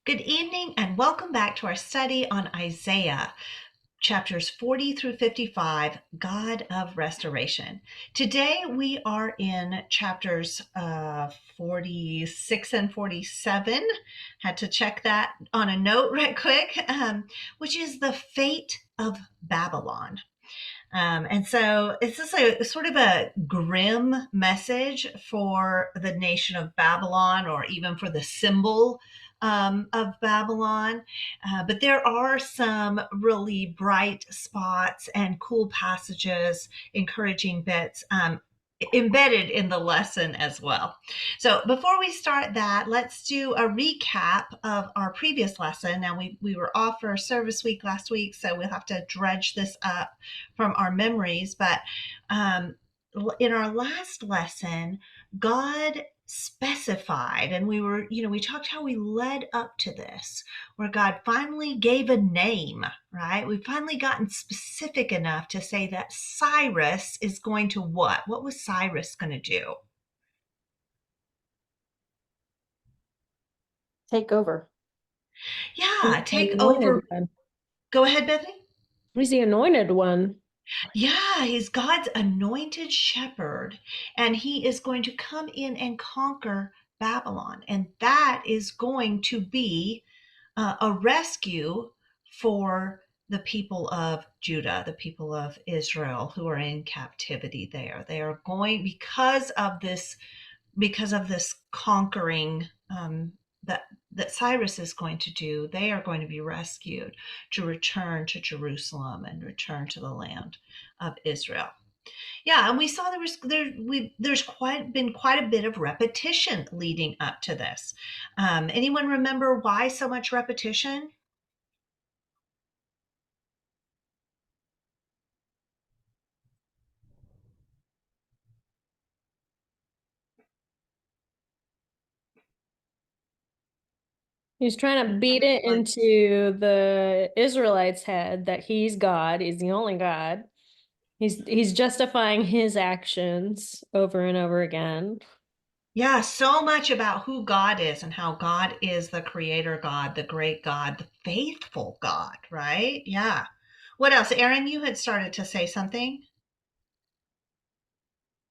Good evening and welcome back to our study on Isaiah, chapters 40 through 55, God of Restoration. Today we are in chapters 46 and 47. Had to check that on a note right quick, which is the fate of Babylon. And so it's just a sort of a grim message for the nation of Babylon, or even for the symbol of Babylon. But there are some really bright spots and cool passages, encouraging bits embedded in the lesson as well. So before we start that, let's do a recap of our previous lesson. Now we were off for service week last week, so we'll have to dredge this up from our memories. But in our last lesson, God specified, and we talked how we led up to this, where God finally gave a name, right? We've finally gotten specific enough to say that Cyrus is going to what? What was Cyrus going to do? Take over. He's Yeah, the take anointed over. one. Go ahead, Bethany. He's the anointed one. Yeah, he's God's anointed shepherd, and he is going to come in and conquer Babylon. And that is going to be a rescue for the people of Judah, the people of Israel who are in captivity there. They are going, because of this conquering that Cyrus is going to do, they are going to be rescued to return to Jerusalem and return to the land of Israel. Yeah, and we saw there's been quite a bit of repetition leading up to this. Anyone remember why so much repetition? He's trying to beat it into the Israelites' head that he's God, he's the only God. He's justifying his actions over and over again. Yeah, so much about who God is and how God is the creator God, the great God, the faithful God, right? Yeah. What else? Aaron, you had started to say something.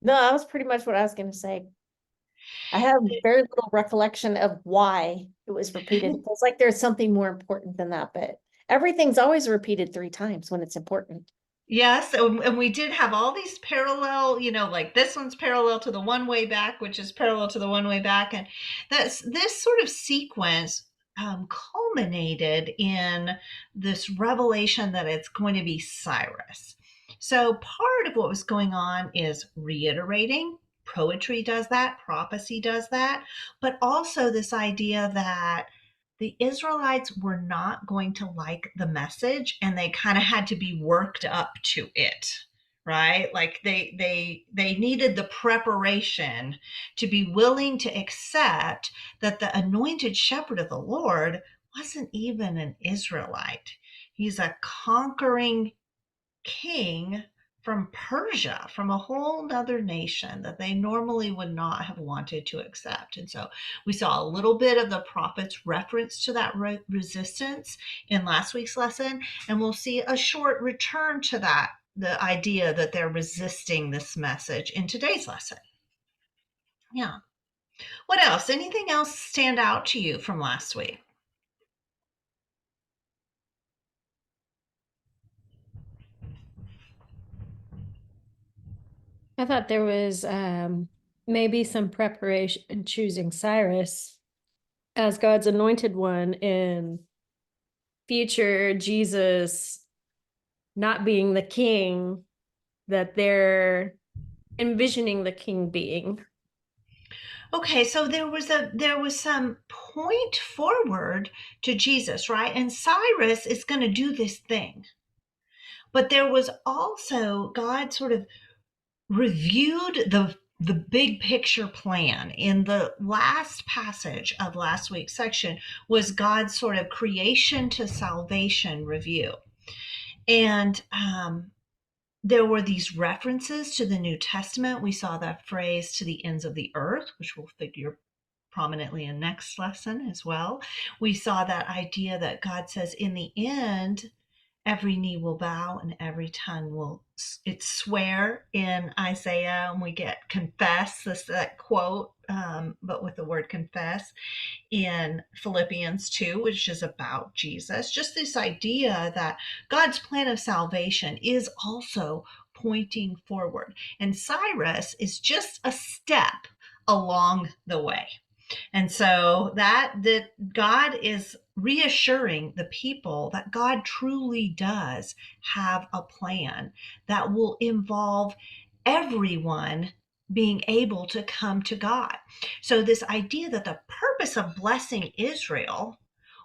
No, that was pretty much what I was going to say. I have very little recollection of why it was repeated. It feels like there's something more important than that, but everything's always repeated 3 times when it's important. Yes, and we did have all these parallel, like this one's parallel to the one way back, which is parallel to the one way back. And this sort of sequence culminated in this revelation that it's going to be Cyrus. So part of what was going on is reiterating. Poetry does that, prophecy does that, but also this idea that the Israelites were not going to like the message, and they kind of had to be worked up to it, right? Like they needed the preparation to be willing to accept that the anointed shepherd of the Lord wasn't even an Israelite. He's a conquering king from Persia, from a whole nother nation that they normally would not have wanted to accept. And so we saw a little bit of the prophet's reference to that resistance in last week's lesson, and we'll see a short return to that, the idea that they're resisting this message in today's lesson. Yeah. What else? Anything else stand out to you from last week? I thought there was maybe some preparation in choosing Cyrus as God's anointed one in future Jesus not being the king that they're envisioning the king being. Okay, so there was some point forward to Jesus, right? And Cyrus is going to do this thing. But there was also God sort of reviewed the big picture plan in the last passage of last week's section, was God's sort of creation to salvation review. And there were these references to the New Testament. We saw that phrase, to the ends of the earth, which we'll figure prominently in next lesson as well. We saw that idea that God says in the end, every knee will bow and every tongue will swear in Isaiah, and we get confess, that quote, but with the word confess in Philippians 2, which is about Jesus. Just this idea that God's plan of salvation is also pointing forward, and Cyrus is just a step along the way. And so that God is reassuring the people that God truly does have a plan that will involve everyone being able to come to God. So this idea that the purpose of blessing Israel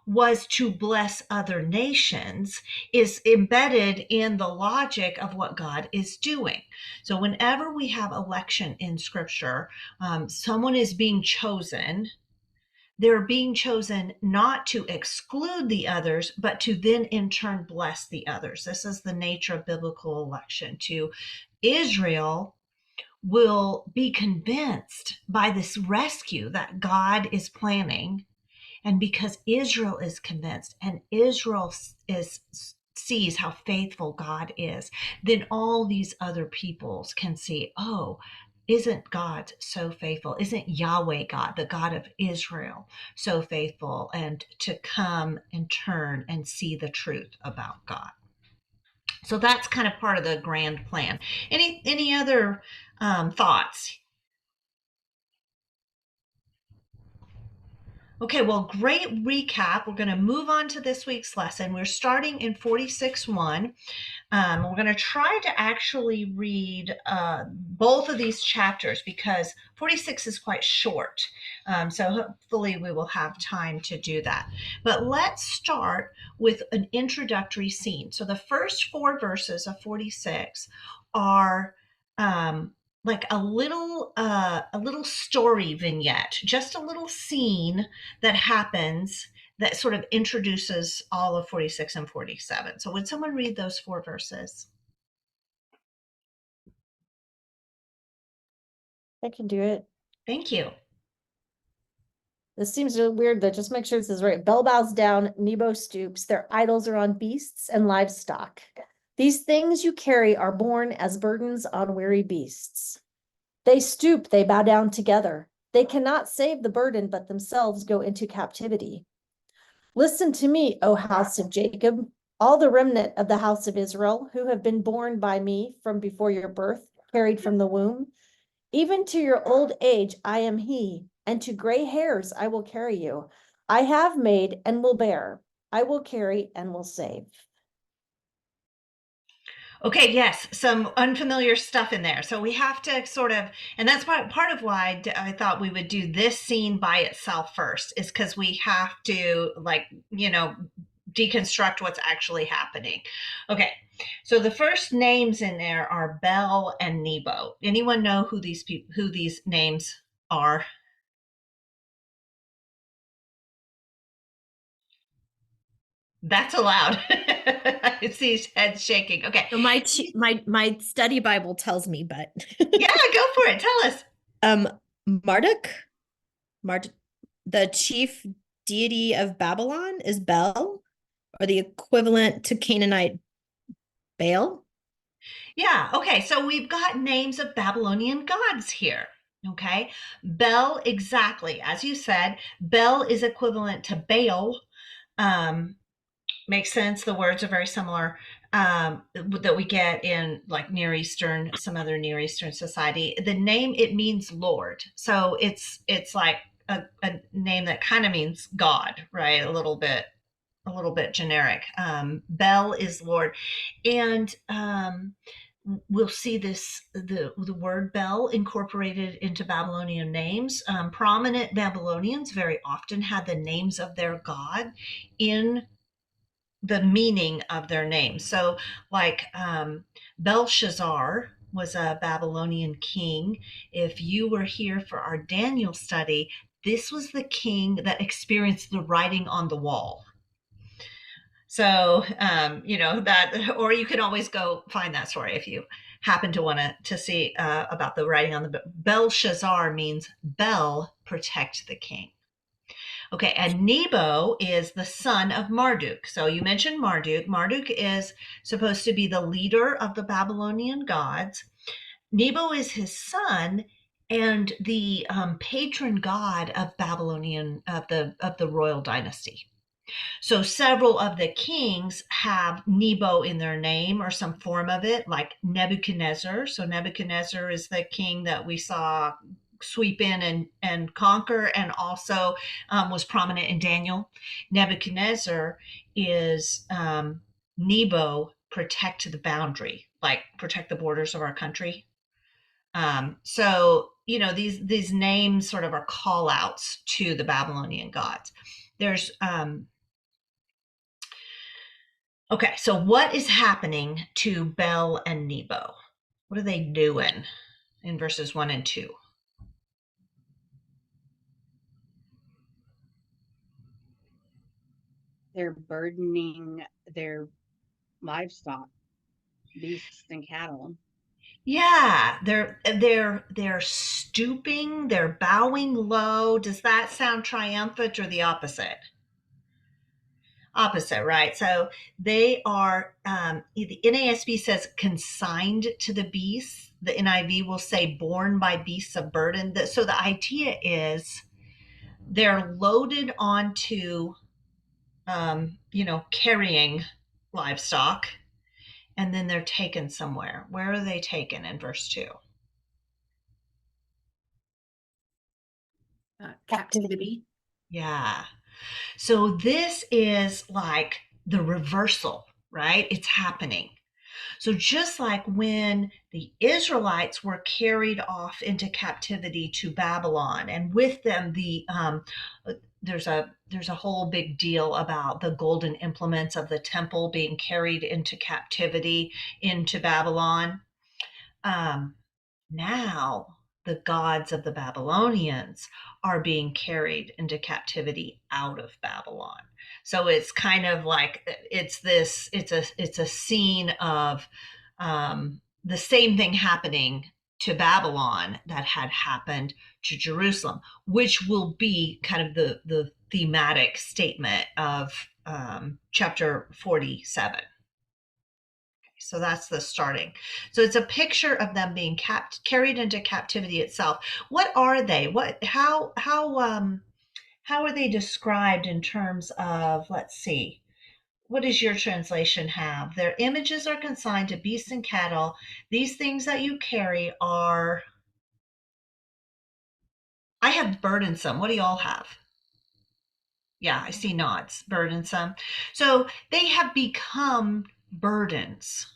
was to bless other nations is embedded in the logic of what God is doing. So whenever we have election in scripture, someone is being chosen. They're being chosen not to exclude the others, but to then in turn bless the others. This is the nature of biblical election. To Israel will be convinced by this rescue that God is planning. And because Israel is convinced and Israel sees how faithful God is, then all these other peoples can see, oh, isn't God so faithful? Isn't Yahweh God, the God of Israel, so faithful? And to come and turn and see the truth about God. So that's kind of part of the grand plan. Any other thoughts? Okay, well, great recap. We're going to move on to this week's lesson. We're starting in 46:1. We're going to try to actually read both of these chapters because 46 is quite short. So hopefully we will have time to do that. But let's start with an introductory scene. So the first 4 verses of 46 are like a little story vignette, just a little scene that happens that sort of introduces all of 46 and 47. So would someone read those 4 verses? I can do it. Thank you. This seems really weird, but just make sure this is right. Bel bows down, Nebo stoops. Their idols are on beasts and livestock. These things you carry are borne as burdens on weary beasts. They stoop, they bow down together. They cannot save the burden, but themselves go into captivity. Listen to me, O house of Jacob, all the remnant of the house of Israel, who have been born by me from before your birth, carried from the womb. Even to your old age, I am he, and to gray hairs, I will carry you. I have made and will bear. I will carry and will save. Okay, yes, some unfamiliar stuff in there. So we have to sort of, and that's part of why I thought we would do this scene by itself first, is because we have to, like, deconstruct what's actually happening. Okay, so the first names in there are Bel and Nebo. Anyone know who these names are? That's allowed. I see his head shaking. Okay. So my study Bible tells me, but Yeah, go for it. Tell us. Marduk, the chief deity of Babylon is Bel, or the equivalent to Canaanite Baal. Yeah. Okay. So we've got names of Babylonian gods here. Okay. Bel, exactly. As you said, Bel is equivalent to Baal. Makes sense. The words are very similar, that we get in like Near Eastern, some other Near Eastern society. The name, it means Lord. So it's like a name that kind of means God, right? A little bit generic. Bel is Lord. And we'll see the word Bel incorporated into Babylonian names. Prominent Babylonians very often had the names of their god in the meaning of their name. So like Belshazzar was a Babylonian king. If you were here for our Daniel study, this was the king that experienced the writing on the wall. So, that, or you can always go find that story if you happen to want to see about the writing on the Belshazzar means Bel protect the king. Okay, and Nebo is the son of Marduk. So you mentioned Marduk. Marduk is supposed to be the leader of the Babylonian gods. Nebo is his son and the patron god of Babylonian of the royal dynasty. So several of the kings have Nebo in their name or some form of it, like Nebuchadnezzar. So Nebuchadnezzar is the king that we saw sweep in and conquer, and also was prominent in Daniel. Nebuchadnezzar is Nebo, protect the boundary, like protect the borders of our country. So you know, these names sort of are call outs to the Babylonian gods. There's Okay, so what is happening to Bel and Nebo? What are they doing in verses 1 and 2? They're burdening their livestock, beasts and cattle. Yeah, they're stooping, they're bowing low. Does that sound triumphant or the opposite? Opposite, right? So they are, the NASB says consigned to the beasts. The NIV will say borne by beasts of burden. So the idea is they're loaded onto, carrying livestock, and then they're taken somewhere. Where are they taken in verse 2? Captivity. Yeah. So this is like the reversal, right? It's happening. So just like when the Israelites were carried off into captivity to Babylon, and with them there's a whole big deal about the golden implements of the temple being carried into captivity into Babylon. Now the gods of the Babylonians are being carried into captivity out of Babylon. So it's kind of like it's a scene of the same thing happening to Babylon that had happened to Jerusalem, which will be kind of the thematic statement of chapter 47. So that's the starting. So it's a picture of them being carried into captivity itself. What are they? How are they described in terms of, let's see, what does your translation have? Their images are consigned to beasts and cattle. These things that you carry are, I have burdensome. What do y'all have? Yeah, I see nods. Burdensome. So they have become burdens,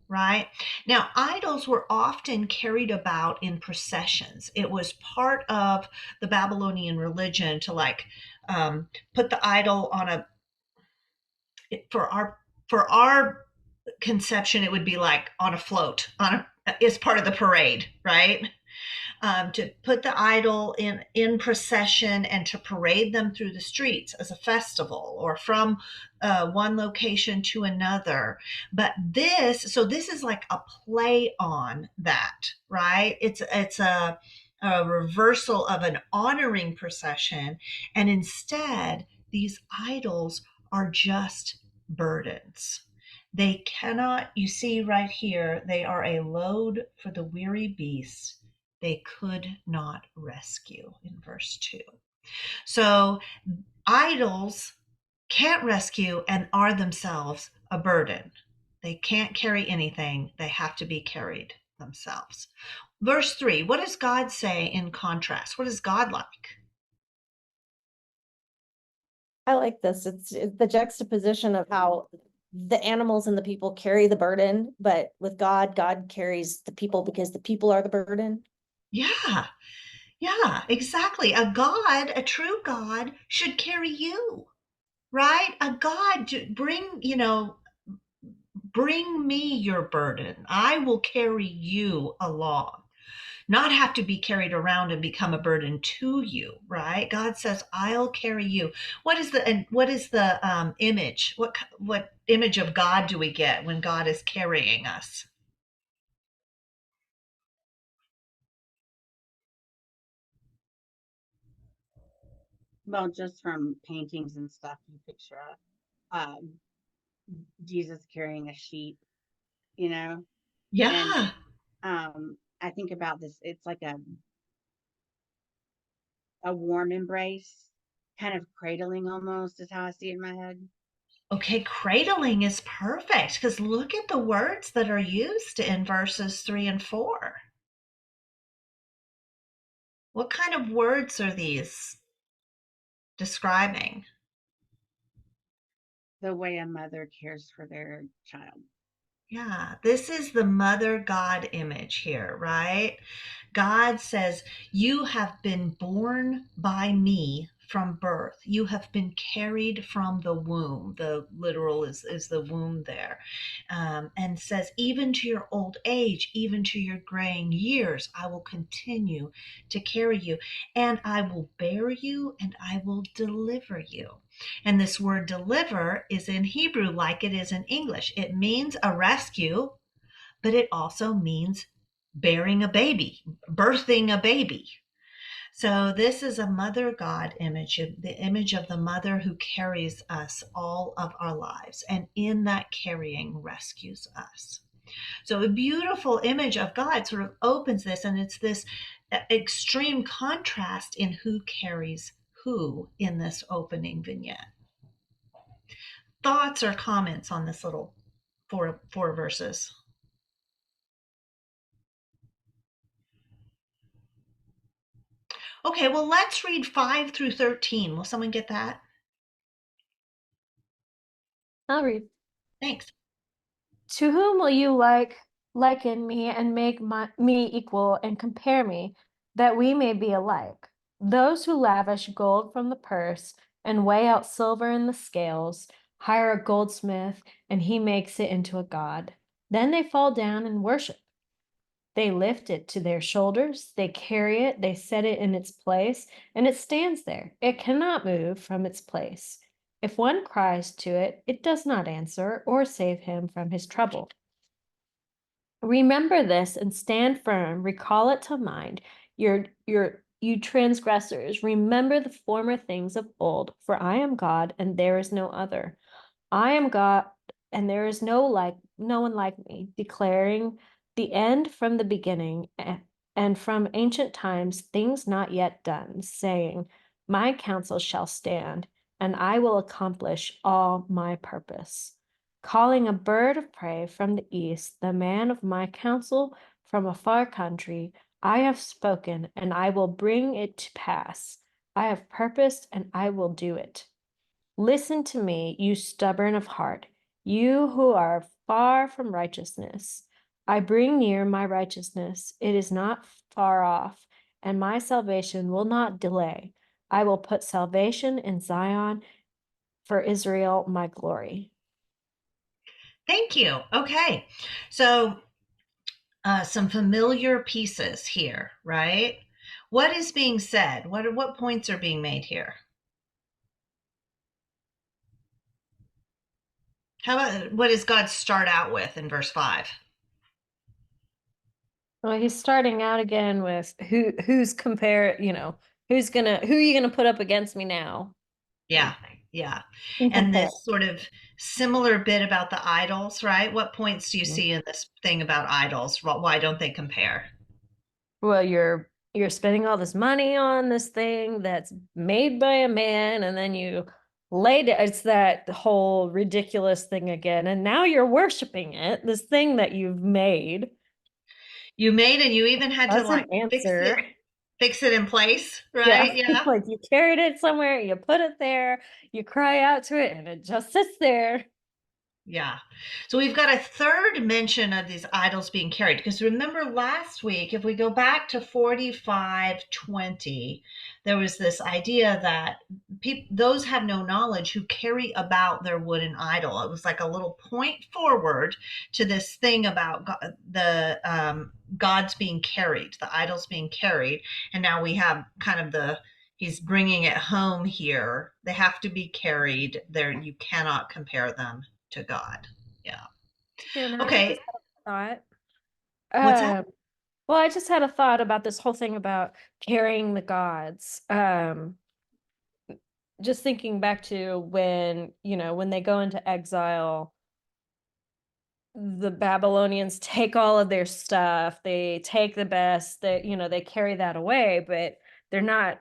right? Now, idols were often carried about in processions. It was part of the Babylonian religion to put the idol on for our conception, it would be like on a float, as part of the parade, right? To put the idol in procession and to parade them through the streets as a festival or from one location to another. But this is like a play on that, right? It's a reversal of an honoring procession, and instead these idols are just burdens. They cannot, you see right here, they are a load for the weary beast they could not rescue in verse 2. So idols can't rescue and are themselves a burden. They can't carry anything, they have to be carried themselves. Verse 3, what does God say in contrast? What is God like? I like this. It's the juxtaposition of how the animals and the people carry the burden, but with God, God carries the people because the people are the burden. Yeah, yeah, exactly. A true God should carry you, right? A God to bring me your burden. I will carry you along. Not have to be carried around and become a burden to you, right? God says, "I'll carry you." What is the image? What image of God do we get when God is carrying us? Well, just from paintings and stuff, you picture Jesus carrying a sheep, you know, and Yeah. I think about this. It's like a warm embrace, kind of cradling almost is how I see it in my head. Okay, cradling is perfect because look at the words that are used in verses 3 and 4. What kind of words are these describing? The way a mother cares for their child. Yeah, this is the mother God image here, right? God says, "You have been born by me from birth. You have been carried from the womb." The literal is the womb there. And says, "Even to your old age, even to your graying years, I will continue to carry you, and I will bear you, and I will deliver you." And this word deliver is in Hebrew like it is in English. It means a rescue, but it also means bearing a baby, birthing a baby. So this is a mother God image, the image of the mother who carries us all of our lives, and in that carrying rescues us. So a beautiful image of God sort of opens this, and it's this extreme contrast in who carries who in this opening vignette. Thoughts or comments on this little four verses? Okay, well, let's read 5 through 13. Will someone get that? I'll read. Thanks. To whom will you liken me and make me equal and compare me, that we may be alike? Those who lavish gold from the purse and weigh out silver in the scales, hire a goldsmith, and he makes it into a god. Then they fall down and worship. They lift it to their shoulders, they carry it, they set it in its place, and it stands there. It cannot move from its place. If one cries to it, it does not answer or save him from his trouble. Remember this and stand firm. Recall it to mind. You transgressors, remember the former things of old. For I am God, and there is no other. I am God, and there is no one like me, declaring the end from the beginning, and from ancient times things not yet done, saying, "My counsel shall stand, and I will accomplish all my purpose." Calling a bird of prey from the east, the man of my counsel from a far country, I have spoken, and I will bring it to pass. I have purposed, and I will do it. Listen to me, you stubborn of heart, you who are far from righteousness. I bring near my righteousness, it is not far off, and my salvation will not delay. I will put salvation in Zion, for Israel my glory. Thank you. Okay. So some familiar pieces here, right? What is being said? What points are being made here? How about what does God start out with in verse 5? Well, he's starting out again with who's who are you gonna put up against me now? Yeah, yeah. And And compare. this sort of similar bit about the idols, right? What points do you Mhm. see in this thing about idols? Why don't they compare? Well, you're spending all this money on this thing that's made by a man, and then you laid it. It's that whole ridiculous thing again, and now you're worshiping it, this thing that you've made. You made and you even had to like Doesn't answer. fix it in place, Yeah, right? Yeah. like you carried it somewhere, you put it there, you cry out to it, and it just sits there. Yeah. So we've got a third mention of these idols being carried. Because remember last week, if we go back to 45:20, there was this idea that those have no knowledge who carry about their wooden idol. It was like a little point forward to this thing about the gods being carried, the idols being carried. And now we have kind of he's bringing it home here. They have to be carried. There, you cannot compare them to God. Yeah. And I Okay. just had a What's that? thought. Well, I just had a thought about this whole thing about carrying the gods. just thinking back to when, when they go into exile, the Babylonians take all of their stuff, they take the best, that, they carry that away, but they're not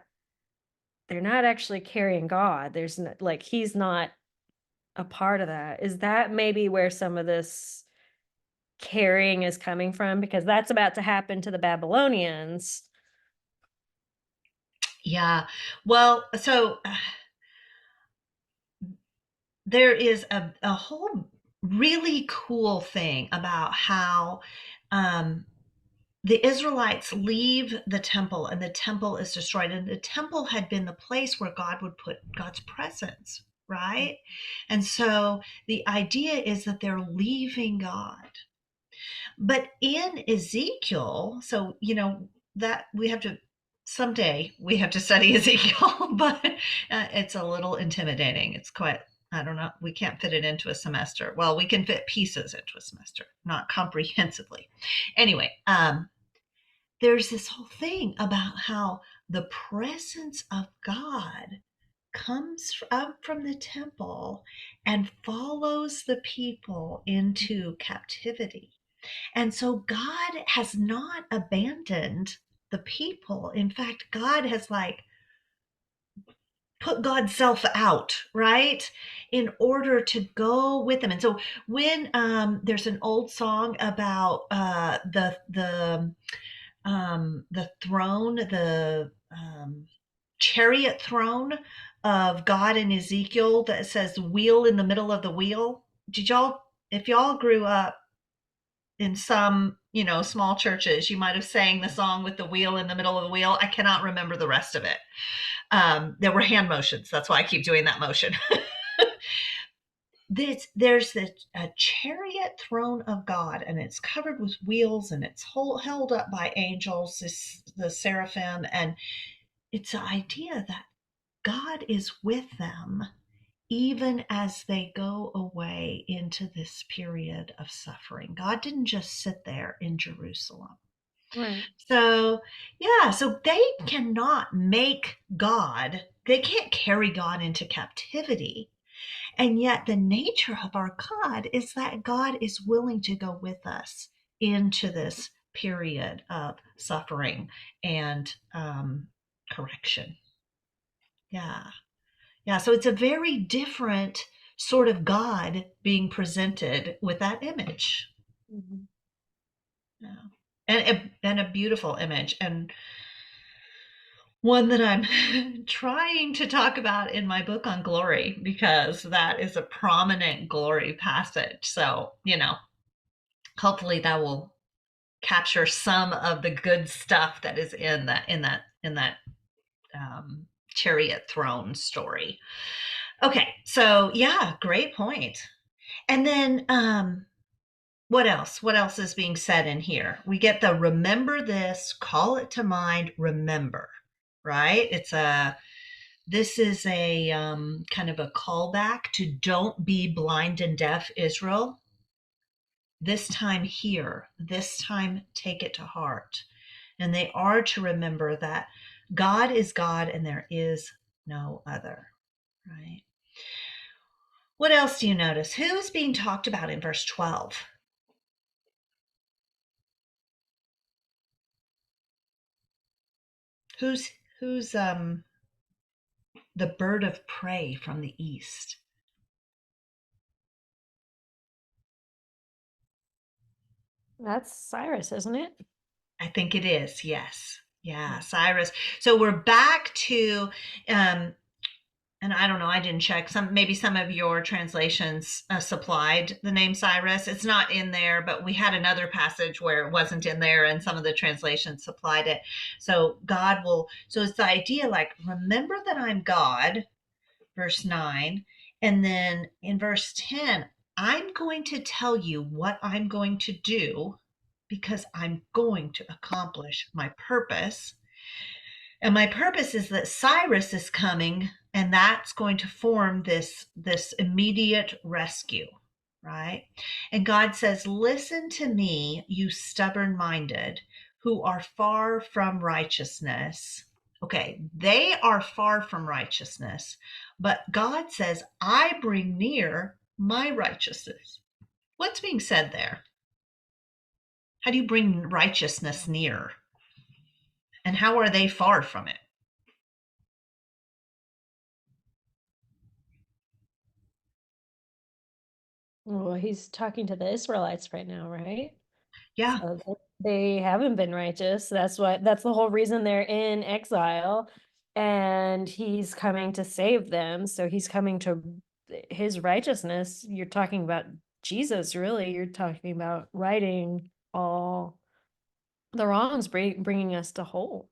actually carrying God. There's like, he's not a part of that. Is that maybe where some of this carrying is coming from? Because that's about to happen to the Babylonians. Yeah. Well, so there is a whole really cool thing about how the Israelites leave the temple and the temple is destroyed. And the temple had been the place where God would put God's presence, right? And so the idea is that they're leaving God. But in Ezekiel, so, that we have to, someday we have to study Ezekiel, but it's a little intimidating. It's quite, I don't know, we can't fit it into a semester. Well, we can fit pieces into a semester, not comprehensively. Anyway, there's this whole thing about how the presence of God comes up from the temple and follows the people into captivity. And so God has not abandoned the people. In fact, God has put God's self out, right? In order to go with them. And so when there's an old song about the throne, the chariot throne of God in Ezekiel that says wheel in the middle of the wheel. If y'all grew up in some, small churches, you might have sang the song with the wheel in the middle of the wheel. I cannot remember the rest of it. There were hand motions. That's why I keep doing that motion. There's a chariot throne of God, and it's covered with wheels, and it's held up by angels, the seraphim, and it's the idea that God is with them even as they go away into this period of suffering. God didn't just sit there in Jerusalem. Right. So, yeah, so they cannot make God, they can't carry God into captivity. And yet, the nature of our God is that God is willing to go with us into this period of suffering and correction. Yeah. Yeah. So, it's a very different sort of God being presented with that image. Mhm. Yeah. And a beautiful image. And one that I'm trying to talk about in my book on glory, because that is a prominent glory passage. So, hopefully that will capture some of the good stuff that is in that chariot throne story. Okay, so yeah, great point. And then what else? What else is being said in here? We get the remember this, call it to mind, remember, right? This is a kind of a callback to don't be blind and deaf, Israel. This time hear, this time take it to heart. And they are to remember that God is God and there is no other, right? What else do you notice? Who's being talked about in verse 12? Who's the bird of prey from the east? That's Cyrus, isn't it? I think it is, yes. Yeah, Cyrus. So we're back to and I don't know, I didn't check. Maybe some of your translations supplied the name Cyrus. It's not in there, but we had another passage where it wasn't in there, and some of the translations supplied it. So so it's the idea remember that I'm God, verse 9. And then in verse 10, I'm going to tell you what I'm going to do because I'm going to accomplish my purpose. And my purpose is that Cyrus is coming, and that's going to form this immediate rescue, right? And God says, listen to me, you stubborn minded who are far from righteousness. Okay, they are far from righteousness, but God says, I bring near my righteousness. What's being said there? How do you bring righteousness near? And how are they far from it? Well, he's talking to the Israelites right now, right? Yeah. So they haven't been righteous. That's the whole reason they're in exile. And he's coming to save them. So he's coming to his righteousness. You're talking about Jesus, really. You're talking about righting all the wrongs, bringing us to whole.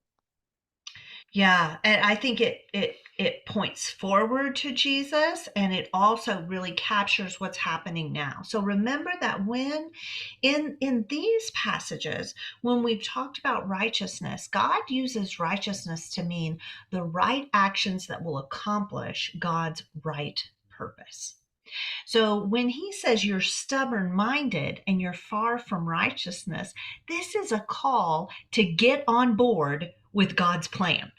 Yeah, and I think it points forward to Jesus, and it also really captures what's happening now. So remember that when in these passages, when we've talked about righteousness, God uses righteousness to mean the right actions that will accomplish God's right purpose. So when he says you're stubborn minded and you're far from righteousness, this is a call to get on board with God's plan,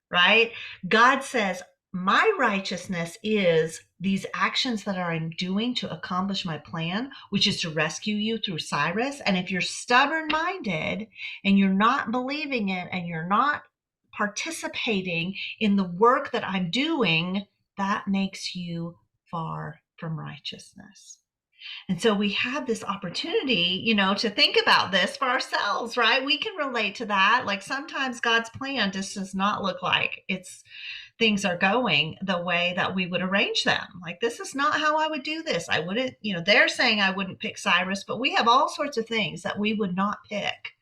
right? God says, my righteousness is these actions that I'm doing to accomplish my plan, which is to rescue you through Cyrus. And if you're stubborn minded and you're not believing it and you're not participating in the work that I'm doing, that makes you far from righteousness. And so we have this opportunity, to think about this for ourselves, right? We can relate to that. Like sometimes God's plan just does not look like things are going the way that we would arrange them. Like, this is not how I would do this. I wouldn't, they're saying I wouldn't pick Cyrus, but we have all sorts of things that we would not pick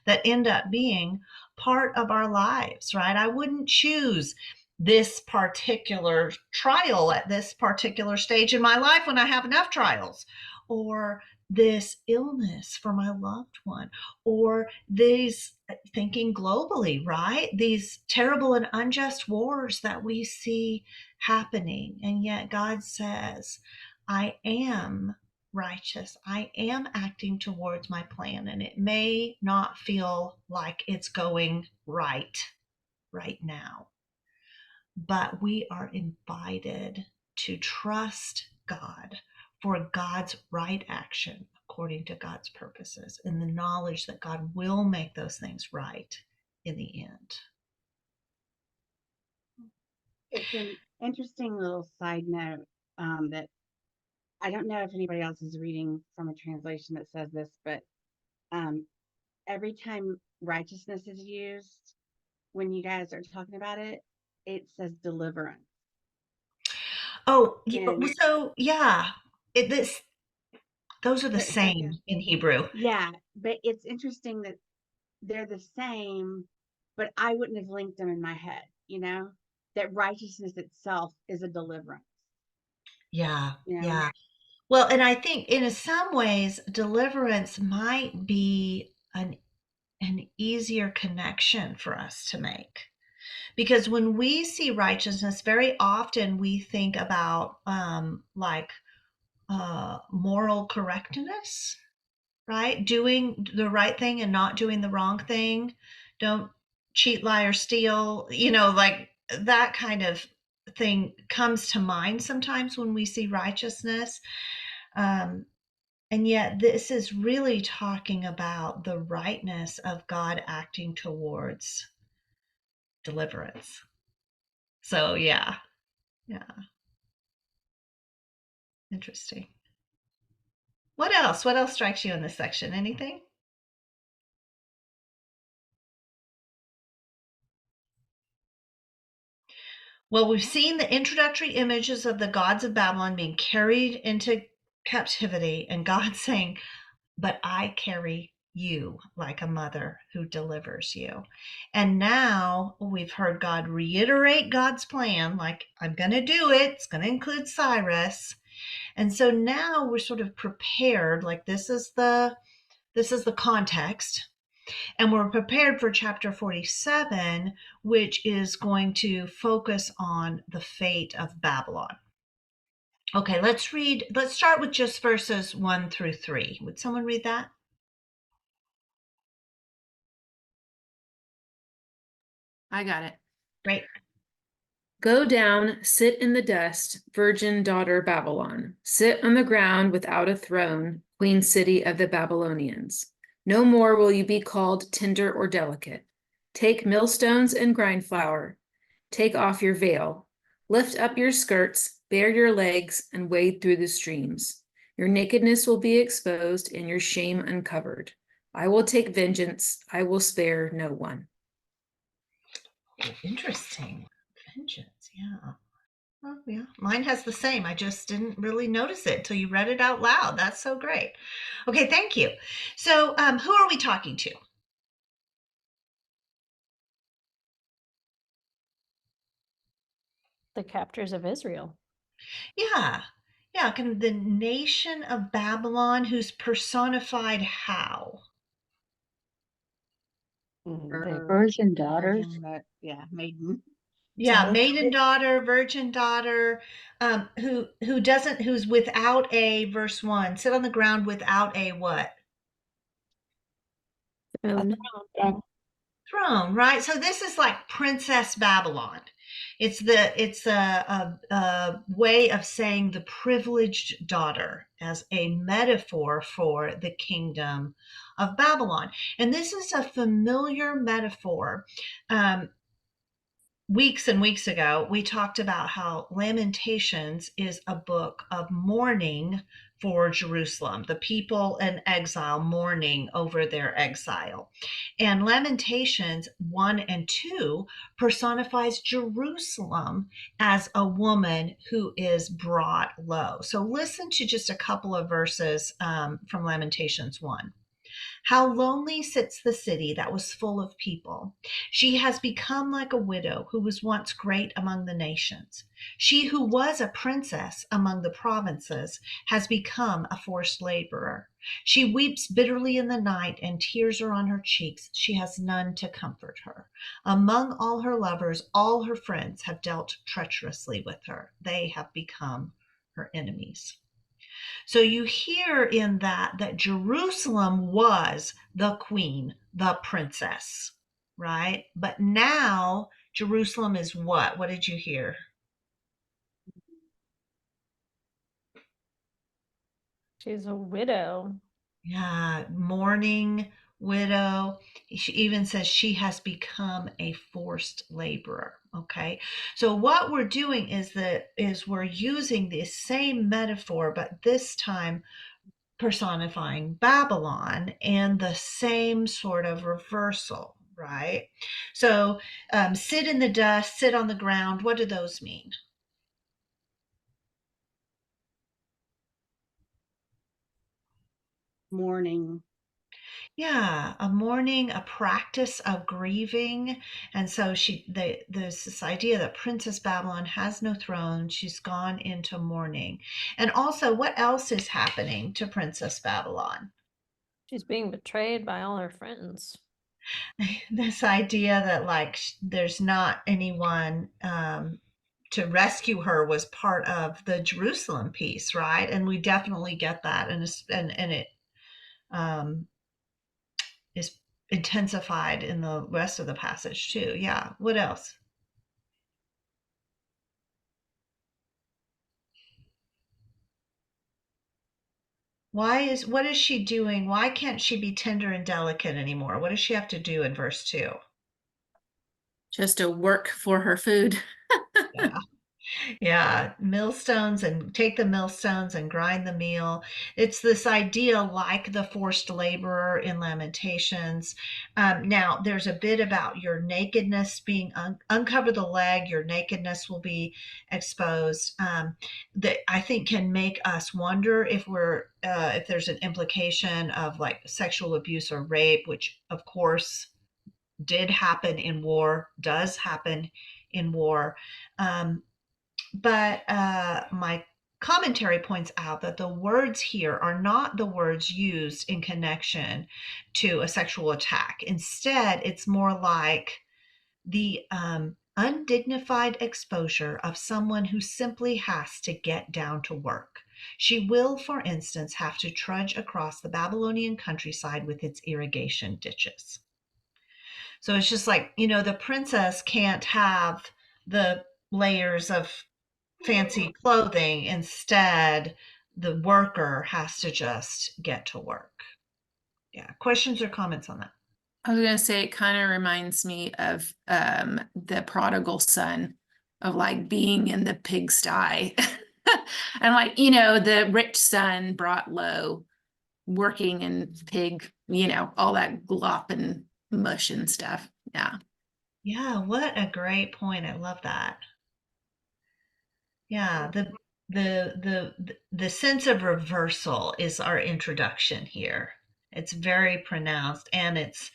that end up being part of our lives, right? I wouldn't choose this particular trial at this particular stage in my life when I have enough trials, or this illness for my loved one, or these, thinking globally, right? These terrible and unjust wars that we see happening. And yet God says, I am righteous. I am acting towards my plan, and it may not feel like it's going right now. But we are invited to trust God for God's right action according to God's purposes, in the knowledge that God will make those things right in the end. It's an interesting little side note that I don't know if anybody else is reading from a translation that says this, but um, every time righteousness is used, when you guys are talking about it, it says deliverance. Oh, And so yeah, those are the but it's like same in Hebrew. yeah, but it's interesting that they're the same, but I wouldn't have linked them in my head, that righteousness itself is a deliverance, Yeah, you know? yeah. Well, and I think in some ways, deliverance might be an easier connection for us to make. Because when we see righteousness, very often we think about moral correctness, right? Doing the right thing and not doing the wrong thing. Don't cheat, lie, or steal. Like that kind of thing comes to mind sometimes when we see righteousness. And yet, this is really talking about the rightness of God acting towards deliverance. So, yeah, interesting. What else? What else strikes you in this section? Anything? Well, we've seen the introductory images of the gods of Babylon being carried into captivity, and God saying, but I carry you like a mother who delivers you. And now we've heard God reiterate God's plan, like, I'm going to do it. It's going to include Cyrus. And so now we're sort of prepared, like this is the context. And we're prepared for chapter 47, which is going to focus on the fate of Babylon. Okay, let's start with just verses 1 through 3. Would someone read that? I got it. Great. Go down, sit in the dust, virgin daughter Babylon. Sit on the ground without a throne, queen city of the Babylonians. No more will you be called tender or delicate. Take millstones and grind flour. Take off your veil. Lift up your skirts, bare your legs, and wade through the streams. Your nakedness will be exposed and your shame uncovered. I will take vengeance. I will spare no one. Oh, interesting. Vengeance, yeah. Oh, yeah. Mine has the same. I just didn't really notice it till you read it out loud. That's so great. Okay, thank you. So, who are we talking to? The captors of Israel. Yeah. Yeah, kind of the nation of Babylon who's personified how? Virgin daughters. Virgin, but yeah, maiden. Yeah, maiden daughter, virgin daughter, who doesn't, who's without a, verse 1, sit on the ground without a what? Throne. Throne, right? So this is like Princess Babylon. It's a way of saying the privileged daughter as a metaphor for the kingdom of Babylon. And this is a familiar metaphor. Weeks and weeks ago, we talked about how Lamentations is a book of mourning for Jerusalem, the people in exile mourning over their exile. And Lamentations 1 and 2 personifies Jerusalem as a woman who is brought low. So listen to just a couple of verses from Lamentations 1. How lonely sits the city that was full of people. She has become like a widow who was once great among the nations. She who was a princess among the provinces has become a forced laborer. She weeps bitterly in the night and tears are on her cheeks. She has none to comfort her. Among all her lovers, all her friends have dealt treacherously with her. They have become her enemies. So you hear in that Jerusalem was the queen, the princess, right? But now Jerusalem is what? What did you hear? She's a widow. Yeah, mourning widow. She even says she has become a forced laborer. Okay. So what we're doing is we're using the same metaphor, but this time personifying Babylon and the same sort of reversal, right? So sit in the dust, sit on the ground. What do those mean? Mourning. Yeah, a mourning, a practice of grieving. And so there's this idea that Princess Babylon has no throne. She's gone into mourning. And also, what else is happening to Princess Babylon? She's being betrayed by all her friends. This idea that like there's not anyone to rescue her was part of the Jerusalem piece, right? And we definitely get that, and it um, is intensified in the rest of the passage too. Yeah. What else? What is she doing? Why can't she be tender and delicate anymore? What does she have to do in verse 2? Just to work for her food. Yeah. Yeah, millstones, and take the millstones and grind the meal. It's this idea like the forced laborer in Lamentations. Now, there's a bit about your nakedness being uncover the leg, your nakedness will be exposed. That I think can make us wonder if there's an implication of like sexual abuse or rape, which of course did happen in war, does happen in war. But my commentary points out that the words here are not the words used in connection to a sexual attack. Instead, it's more like the undignified exposure of someone who simply has to get down to work. She will, for instance, have to trudge across the Babylonian countryside with its irrigation ditches. So it's just like, the princess can't have the layers of fancy clothing. Instead, the worker has to just get to work. Yeah. Questions or comments on that? I was gonna say it kind of reminds me of the prodigal son, of like being in the pigsty. And like, the rich son brought low, working in pig, all that glop and mush and stuff. Yeah. Yeah, what a great point. I love that. Yeah, the sense of reversal is our introduction here. It's very pronounced, and it's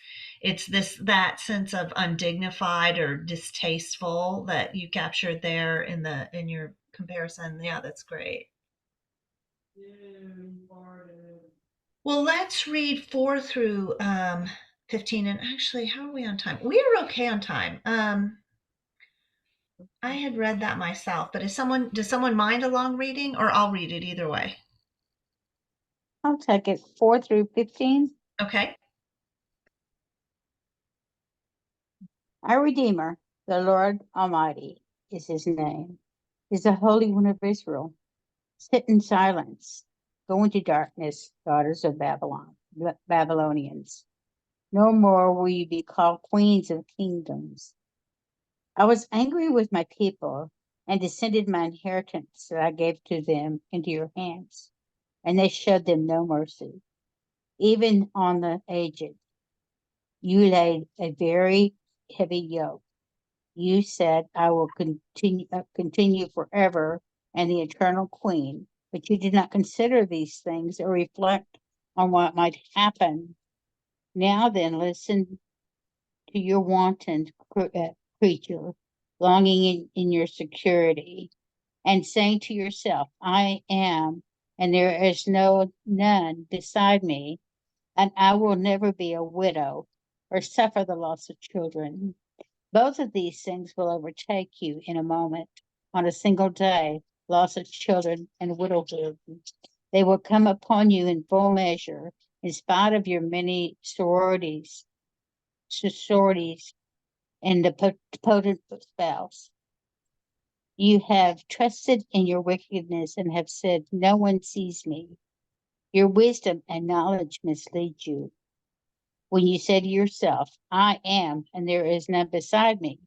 that sense of undignified or distasteful that you captured there in your comparison. Yeah, that's great. Well, let's read 4 through 15. And actually, how are we on time? We are okay on time. I had read that myself, but does someone mind a long reading, or I'll read it either way? I'll take it 4 through 15. Okay. Our Redeemer, the Lord Almighty, is his name, is the Holy One of Israel. Sit in silence. Go into darkness, daughters of Babylon, Babylonians. No more will you be called queens of kingdoms. I was angry with my people and descended my inheritance that I gave to them into your hands, and they showed them no mercy. Even on the aged, you laid a very heavy yoke. You said, I will continue forever and the eternal queen, but you did not consider these things or reflect on what might happen. Now then, listen to your wanton creature, longing in your security, and saying to yourself, I am, and there is none beside me, and I will never be a widow or suffer the loss of children. Both of these things will overtake you in a moment, on a single day, loss of children and widowhood. They will come upon you in full measure, in spite of your many sororities, and the potent spouse. You have trusted in your wickedness and have said, no one sees me. Your wisdom and knowledge mislead you. When you say to yourself, I am, and there is none beside me,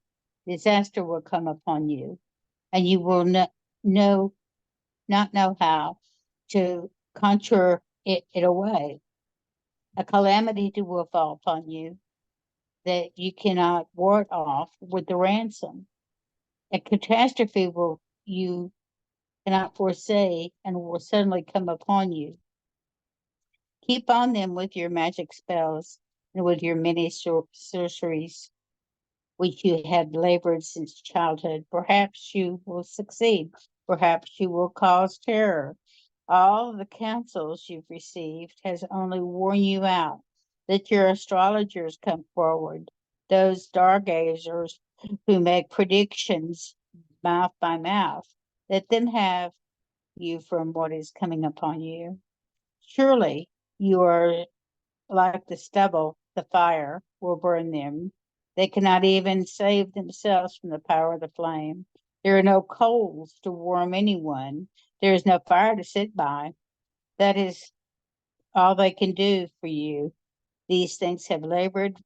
disaster will come upon you, and you will not know how to conjure it away. A calamity will fall upon you that you cannot ward off with the ransom. A catastrophe you cannot foresee and will suddenly come upon you. Keep on them with your magic spells and with your many sorceries, which you have labored since childhood. Perhaps you will succeed. Perhaps you will cause terror. All the counsels you've received has only worn you out. Let your astrologers come forward, those stargazers who make predictions mouth by mouth. Let them have you from what is coming upon you. Surely you are like the stubble, the fire will burn them. They cannot even save themselves from the power of the flame. There are no coals to warm anyone. There is no fire to sit by. That is all they can do for you. These things have labored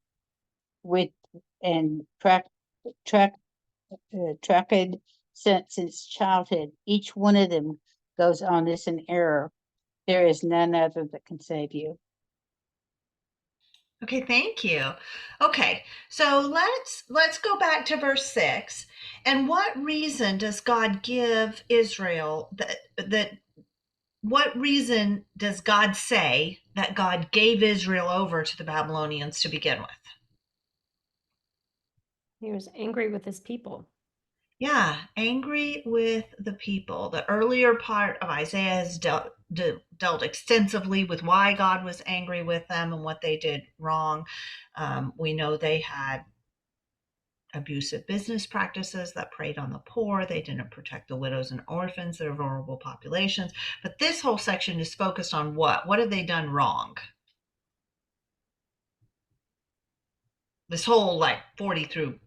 with and tracked since childhood. Each one of them goes on this in error. There is none other that can save you. Okay, thank you. Okay, so let's go back to verse 6. And what reason does God give Israel what reason does God say that God gave Israel over to the Babylonians to begin with? He was angry with his people. Yeah, angry with the people. The earlier part of Isaiah has dealt extensively with why God was angry with them and what they did wrong. We know they had abusive business practices that preyed on the poor. They didn't protect the widows and orphans, their vulnerable populations. But this whole section is focused on what? What have they done wrong? This whole like 40 through,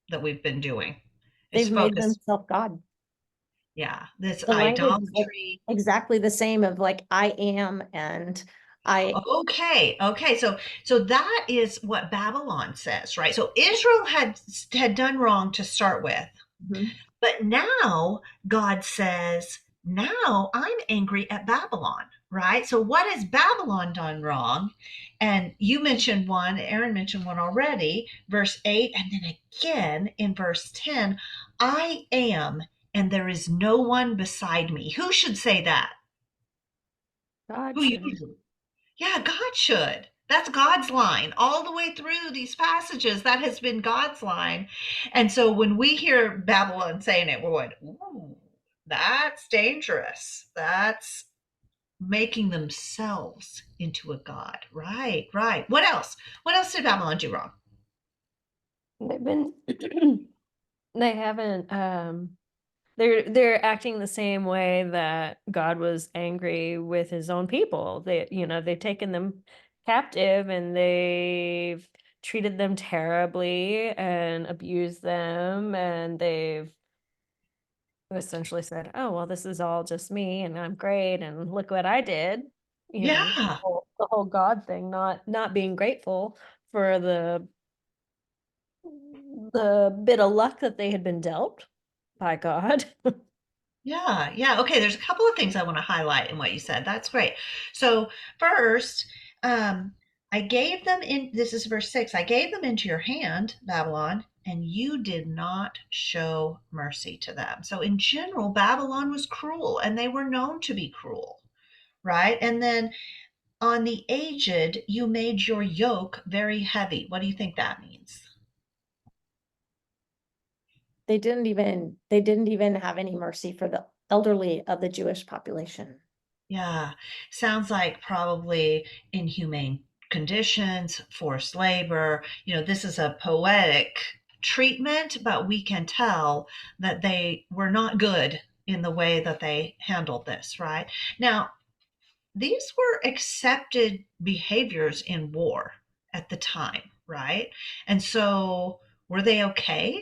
that we've been doing is They've made focused. themselves God. Yeah, this The language is like idolatry. exactly the same of like I am and I Okay. So that is what Babylon says, right? So Israel had done wrong to start with, Mhm. but now God says, now I'm angry at Babylon, right? So what has Babylon done wrong? And you mentioned one, Aaron mentioned one already, verse 8, and then again in verse 10, I am, and there is no one beside me. Who should say that? God Who should. usually? Yeah, God should. That's God's line. All the way through these passages, that has been God's line. And so when we hear Babylon saying it, we're going, ooh, that's dangerous. That's making themselves into a God. Right, right. What else? What else did Babylon do wrong? They've been they haven't they're acting the same way that God was angry with his own people. They've taken them captive and they've treated them terribly and abused them, and they've essentially said, "Oh, well, this is all just me and I'm great and look what I did." Yeah, The whole God thing, not being grateful for the bit of luck that they had been dealt by God. yeah. Okay, there's a couple of things I want to highlight in what you said. That's great. So first, um, I gave them in, this is verse 6, I gave them into your hand, Babylon, and you did not show mercy to them. So in general, Babylon was cruel and they were known to be cruel, right? And then on the aged, you made your yoke very heavy. What do you think that means? they didn't even have any mercy for the elderly of the Jewish population. Yeah, sounds like probably inhumane conditions, forced labor. This is a poetic treatment, but we can tell that they were not good in the way that they handled this, right? Now, these were accepted behaviors in war at the time, right? And so were they okay?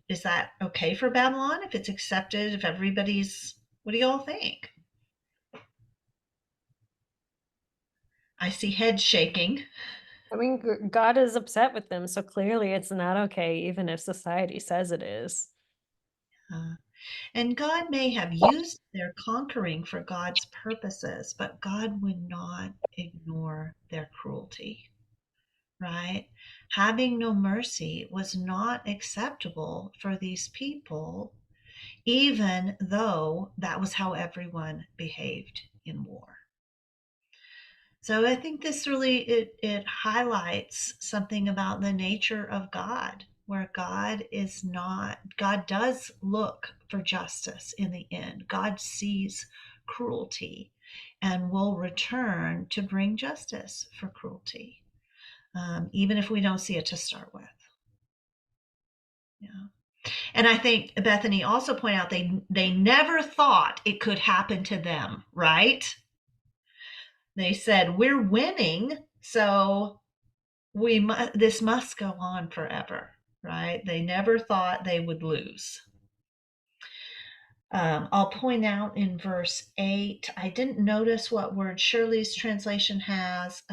Is that okay for Babylon if it's accepted, if everybody's, what do y'all think? I see heads shaking. I mean, God is upset with them, so clearly it's not okay, even if society says it is. Uh, and God may have used their conquering for God's purposes, but God would not ignore their cruelty, right? Having no mercy was not acceptable for these people, even though that was how everyone behaved in war. So I think this really it highlights something about the nature of God, where God does look for justice in the end. God sees cruelty and will return to bring justice for cruelty, even if we don't see it to start with. Yeah. And I think Bethany also pointed out they never thought it could happen to them, right? They said, we're winning, so this must go on forever, right? They never thought they would lose. I'll point out in verse 8, I didn't notice what word Shirley's translation has.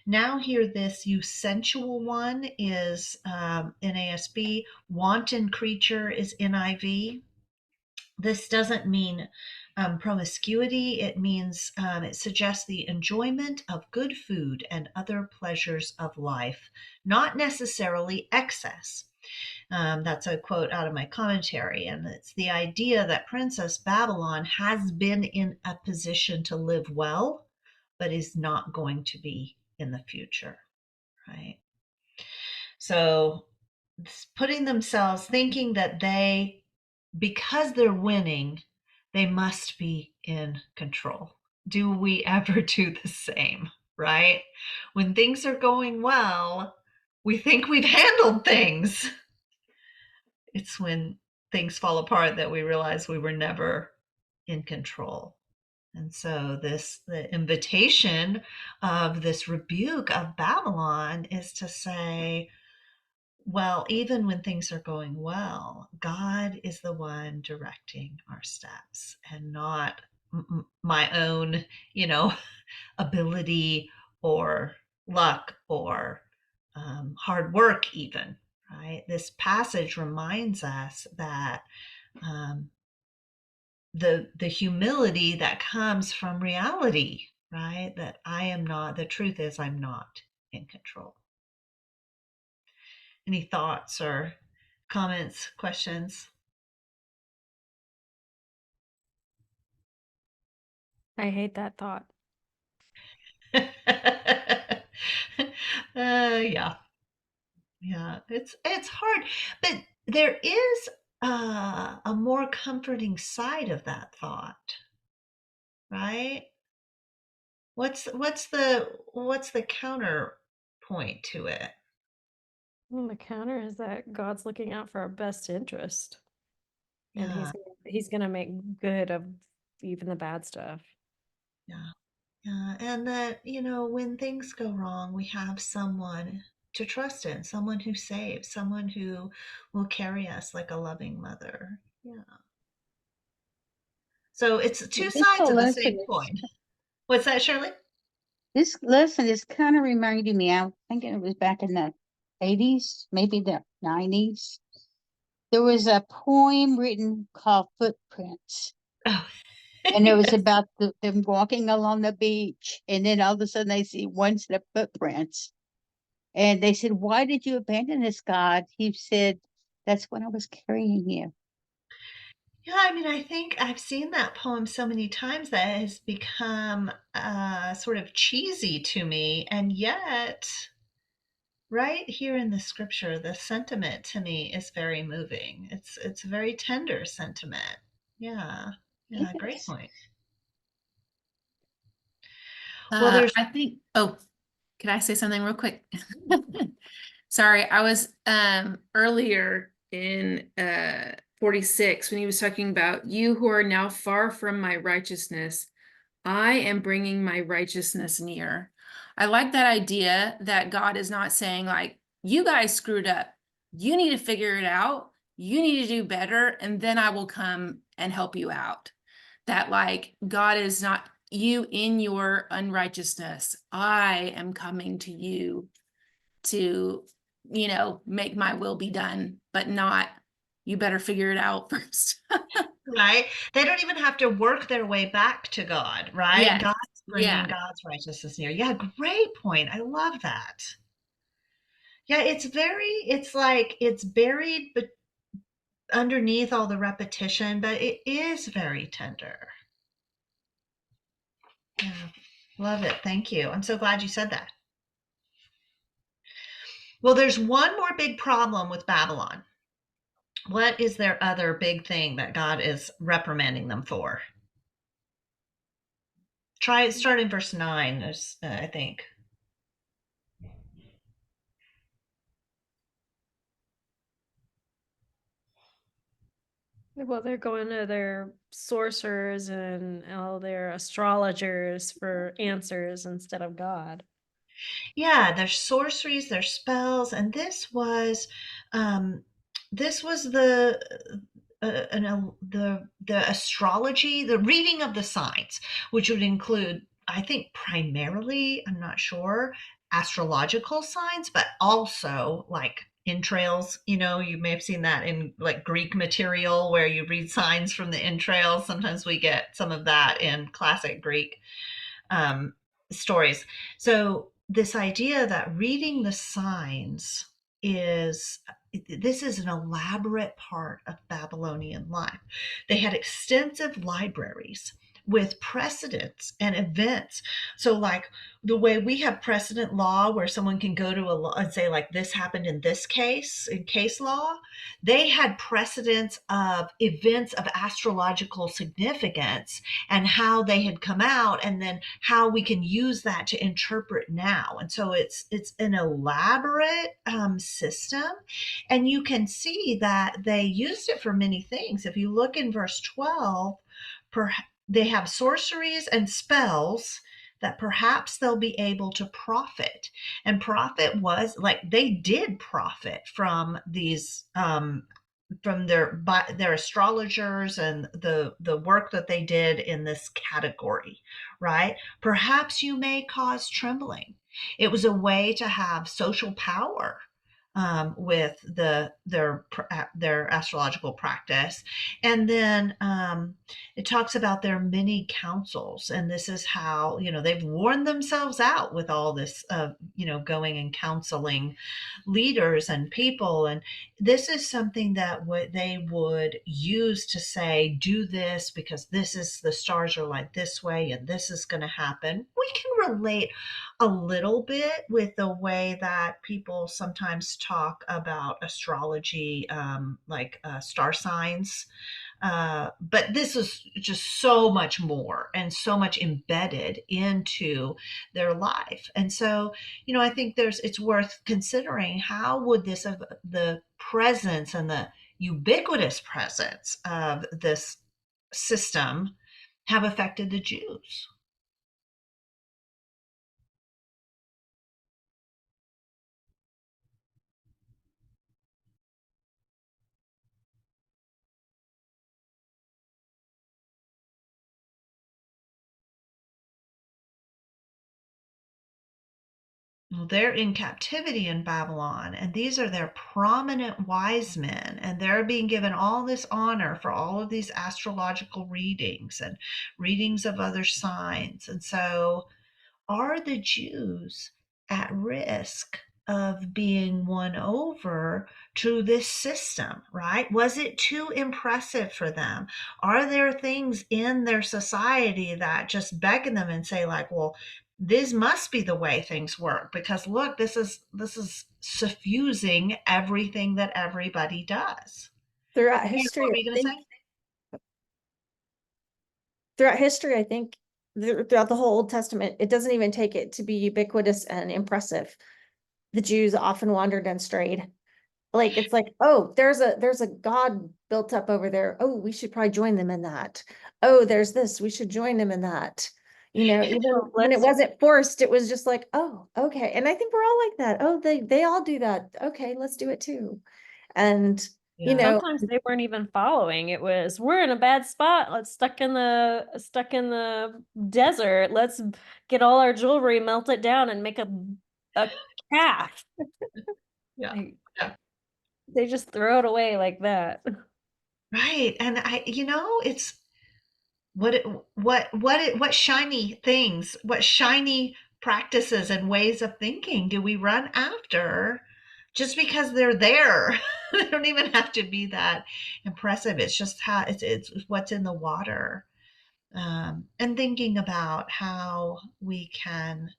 Now hear this, you sensual one is NASB, wanton creature is NIV. This doesn't mean promiscuity. It means, it suggests the enjoyment of good food and other pleasures of life, not necessarily excess. That's a quote out of my commentary. And it's the idea that Princess Babylon has been in a position to live well, but is not going to be in the future, right? So putting themselves, thinking that because they're winning, they must be in control. Do we ever do the same, right? When things are going well, we think we've handled things. It's when things fall apart that we realize we were never in control. And so the invitation of this rebuke of Babylon is to say, well, even when things are going well, God is the one directing our steps and not my own, ability or luck or hard work, even, right? This passage reminds us that um, the humility that comes from reality, right? That I am not, the truth is I'm not in control. Any thoughts or comments, questions? I hate that thought. Yeah, it's hard, but there is a more comforting side of that thought, right? What's the counterpoint to it? Well, the counter is that God's looking out for our best interest, and Yeah, he's gonna make good of even the bad stuff. yeah, yeah, and that when things go wrong, we have someone to trust in, someone who saves, someone who will carry us like a loving mother. Yeah. So it's two This sides whole of the lesson same is coin. What's that, Shirley? this lesson is kind of reminding me. I'm thinking it was back in the 80s, maybe the 90s. There was a poem written called Footprints, Oh, and it was about them walking along the beach, and then all of a sudden they see one set of footprints, and they said, "Why did you abandon us, God?" He said, "That's when I was carrying you." yeah, I mean, I think I've seen that poem so many times that it has become sort of cheesy to me. And yet, right here in the scripture, the sentiment to me is very moving. It's a very tender sentiment. Yeah. Yeah, great Yes. point. Well, there's I think, oh, can I say something real quick? Sorry, I was earlier in 46 when he was talking about you who are now far from my righteousness, I am bringing my righteousness near. I like that idea that God is not saying like, you guys screwed up. You need to figure it out. You need to do better, and then I will come and help you out. That like God is not you in your unrighteousness. I am coming to you to, make my will be done, but not you better figure it out first. right. They don't even have to work their way back to God, right? Yes. God's bringing Yeah. God's righteousness near. Yeah, great point. I love that. Yeah, it's like it's buried but underneath all the repetition, but it is very tender. Yeah, love it. Thank you. I'm so glad you said that. Well, there's one more big problem with Babylon. What is their other big thing that God is reprimanding them for? Start in verse 9, I think. Well, they're going to their sorcerers and all their astrologers for answers instead of God. Yeah, there's sorceries, there's spells, and um, this was the astrology, the reading of the signs, which would include, I think, primarily, I'm not sure, astrological signs, but also like entrails. You may have seen that in like Greek material where you read signs from the entrails. Sometimes we get some of that in classic Greek um, stories. So this idea that reading the signs is this is an elaborate part of Babylonian life. They had extensive libraries with precedents and events. So, like the way we have precedent law, where someone can go to a law and say, like, this happened in this case, in case law, they had precedents of events of astrological significance and how they had come out, and then how we can use that to interpret now. And so it's an elaborate system, and you can see that they used it for many things. If you look in verse 12, they have sorceries and spells that perhaps they'll be able to profit. And profit was like they did profit from these from their astrologers and the work that they did in this category, right? Perhaps you may cause trembling. It was a way to have social power with their astrological practice. And then it talks about their many councils, and this is how, you know, they've worn themselves out with all this you know, going and counseling leaders and people. And this is something that they would use to say, do this because this is, the stars are like this way and this is going to happen. We can relate a little bit with the way that people sometimes talk about astrology, like star signs. But this is just so much more and so much embedded into their life. And so, you know, I think it's worth considering, how would this have the presence and the ubiquitous presence of this system have affected the Jews? Well, they're in captivity in Babylon, and these are their prominent wise men, and they're being given all this honor for all of these astrological readings and readings of other signs. And so, are the Jews at risk of being won over to this system, right? Was it too impressive for them? Are there things in their society that just beckon them and say, like, well, this must be the way things work, because look, this is suffusing everything that everybody does. Throughout And history, what were I you going to think, say? throughout history, I think throughout the whole Old Testament, it doesn't even take it to be ubiquitous and impressive. The Jews often wandered and strayed. Like, it's like, oh, there's a god built up over there. Oh, we should probably join them in that. Oh, there's this, we should join them in that. You know, even when it wasn't forced, it was just like, oh, okay. And I think we're all like that. Oh, they all do that. Okay, let's do it too. And you Yeah. know, Sometimes they weren't even following. It was, we're in a bad spot. Let's stuck in the desert. Let's get all our jewelry, melt it down, and make a calf. Yeah. Like, Yeah. they just throw it away like that. Right. And you know, it's what shiny things, what shiny practices and ways of thinking do we run after just because they're there? They don't even have to be that impressive. It's just how it's what's in the water. And thinking about how we can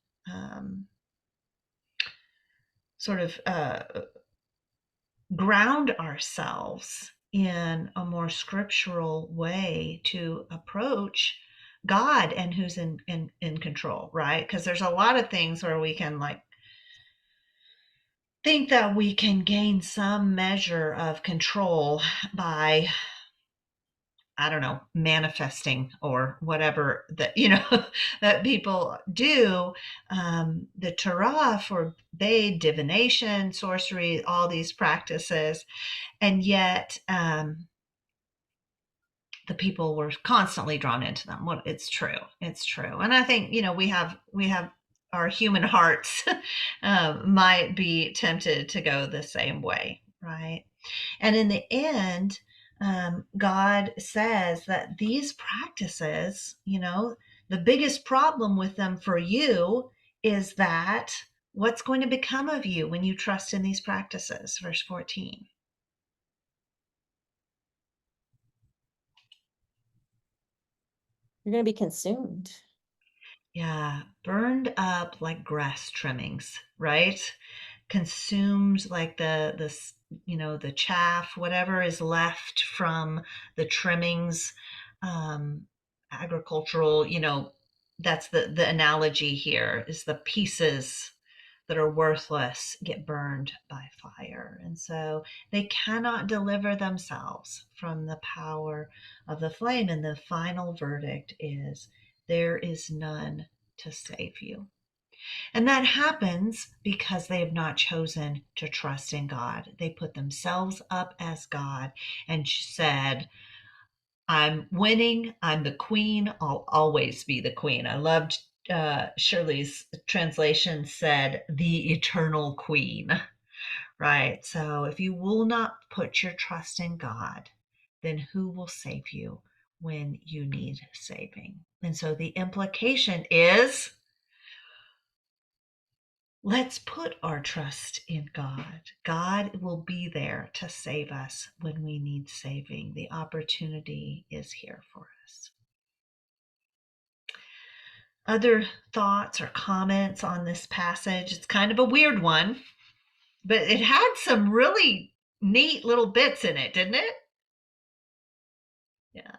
sort of ground ourselves in a more scriptural way to approach God and who's in control, right? Because there's a lot of things where we can like think that we can gain some measure of control by, I don't know, manifesting or whatever that, you know, that people do. The Torah forbade divination, sorcery, all these practices, and yet the people were constantly drawn into them. Well, it's true. It's true. And I think, you know, we have our human hearts might be tempted to go the same way, right? And in the end, God says that these practices, you know, the biggest problem with them for you is that what's going to become of you when you trust in these practices? Verse 14. you're gonna be consumed. Yeah, burned up like grass trimmings, right? Consumed like you know, the chaff, whatever is left from the trimmings, um, agricultural, you know, that's the analogy here is the pieces that are worthless get burned by fire. And so they cannot deliver themselves from the power of the flame. And the final verdict is there is none to save you. And that happens because they have not chosen to trust in God. They put themselves up as God and said, I'm winning. I'm the queen. I'll always be the queen. I loved Shirley's translation said, the eternal queen, right? So if you will not put your trust in God, then who will save you when you need saving? And so the implication is, let's put our trust in God. God will be there to save us when we need saving. The opportunity is here for us. Other thoughts or comments on this passage? It's kind of a weird one, but it had some really neat little bits in it, didn't it? Yeah.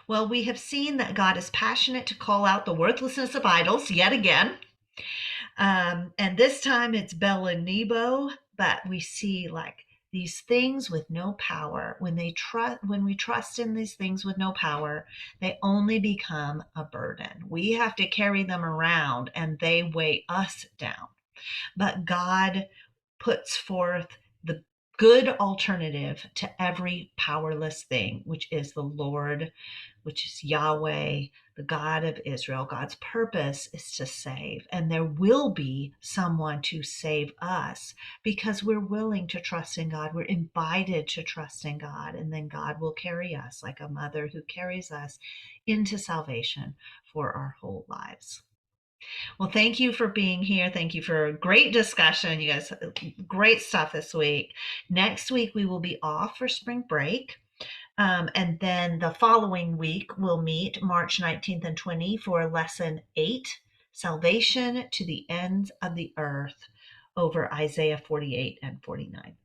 Well, we have seen that God is passionate to call out the worthlessness of idols yet again. And this time it's Bel and Nebo, but we see like these things with no power. When we trust in these things with no power, they only become a burden. We have to carry them around and they weigh us down. But God puts forth the good alternative to every powerless thing, which is the Lord, which is Yahweh, the God of Israel. God's purpose is to save, and there will be someone to save us because we're willing to trust in God. We're invited to trust in God, and then God will carry us like a mother who carries us into salvation for our whole lives. Well, thank you for being here. Thank you for a great discussion. You guys, great stuff this week. Next week, we will be off for spring break. And then the following week, we'll meet March 19th and 20th for lesson 8, Salvation to the Ends of the Earth, over Isaiah 48 and 49.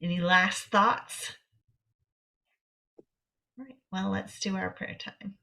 Any last thoughts? All right, well, let's do our prayer time.